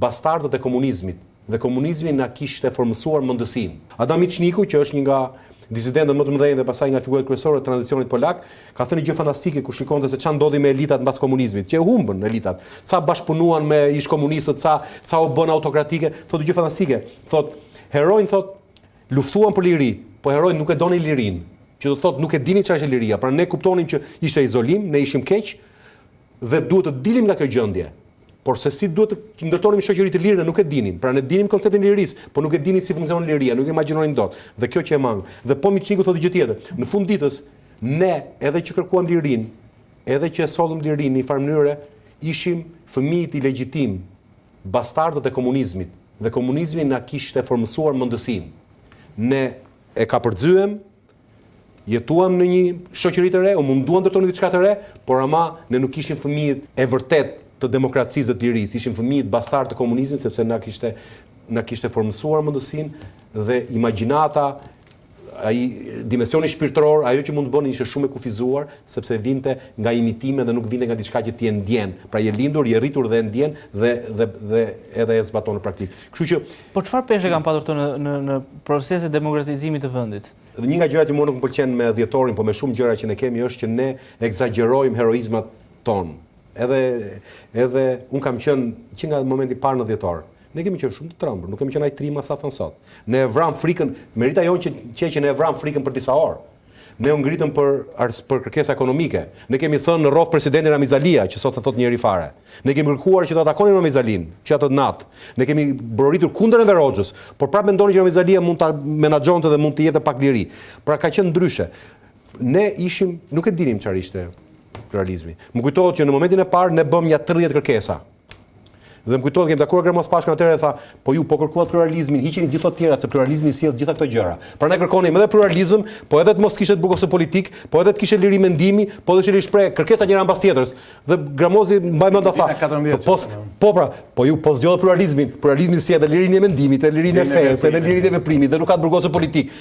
bastardët e komunizmit dhe komunizmi na kishte formësuar mendësinë. Adam Michniku, që është një nga disidentët më të mëdhenj dhe pastaj nga figurat kryesore të tranzicionit polak, ka thënë një gjë fantastike kur shikonte se çfarë ndodhi me elitat mbas komunizmit, që e humbën elitat. Ca bashkëpunuan me ish komunistët, ca u bën autokratike, thotë një gjë fantastike. Thotë herojnë luftuan për liri, po herojnë nuk e donin lirinë. Që do të thotë nuk e dinin çfarë është liria. Pra ne kuptonim që ishte izolim, ne ishim keq dhe duhet të dilim nga kjo gjendje. Por se si duhet të ndërtonim shoqëri të lirë, nuk e dinim. Pra ne dinim konceptin e lirisë, por nuk e dinim si funksionon liria, nuk e imagjinonim dot. Dhe kjo që e mang. Dhe po Michniku thotë gjë tjetër. Në fund ditës, ne edhe që kërkuam lirinë, edhe që e sollëm lirinë në një farë mënyre, ishim fëmijët i legjitim, bastardët e komunizmit. Dhe komunizmi na kishte formësuar mendësinë. Ne e kapërcyem, jetuam në një shoqëri të re, u munduam të ndërtonim diçka të re, por ama ne nuk ishim fëmijët e vërtet të demokracisë dhe të lirisë, ishim fëmijët bastardë të komunizmit sepse na kishte formësuar mendësinë dhe imagjinata, ai dimensioni shpirtëror, ajo që mund të bëni ishte shumë e kufizuar sepse vinte nga imitime dhe nuk vinte nga diçka që ti e ndjen. Pra je lindur, je rritur dhe e ndjen dhe edhe e zbaton në praktikë. Kështu që po çfarë peshë kanë patur këto në procesin e demokratizimit të vendit? Dhe një nga gjërat që mua nuk më pëlqen me dhjetorin, po me shumë gjëra që ne kemi është që ne egzagjerojmë heroizmat tonë. Edhe un kam qenë që nga momenti i parë në dhjetor. Ne kemi qenë shumë të trembur, nuk kemi qenë ai trima sa thon sot. Ne e vram frikën, merita jonë që ne e vram frikën për disa orë. Ne u ngritëm për kërkesa ekonomike. Ne kemi thënë në rrof presidentin Ramizalia, që sot thot njëri fare. Ne kemi kërkuar që ta takonin Ramizalin, që atë natë. Ne kemi broritur kundër Enver Hoxhës, por prapë mendoni që Ramizalia mund ta menaxhonte dhe mund të jepte pak liri. Pra ka qenë ndryshe. Ne ishim, nuk e dinim çfarë ishte pluralizmi. Më kujtohet që në momentin e parë ne bëm ja 30 kërkesa. Dhe më kujtohet kemi takuar Gramos Pashkën atëherë dhe tha, po ju po kërkuat pluralizmin, hiqini gjithë të tjerat se pluralizmi sjell gjitha këto gjëra. Pra ne kërkonim edhe pluralizëm, po edhe të mos kishte burgosë politik, po edhe të kishte liri mendimi, po edhe të shpreh kërkesa njëra mbas tjetrës. Dhe Gramozi mbaj mend ta tha, po ju po zgjodh pluralizmin, pluralizmi sjell edhe lirinë e mendimit, edhe lirinë e fesë, edhe lirinë e veprimit dhe nuk ka burgosë politik.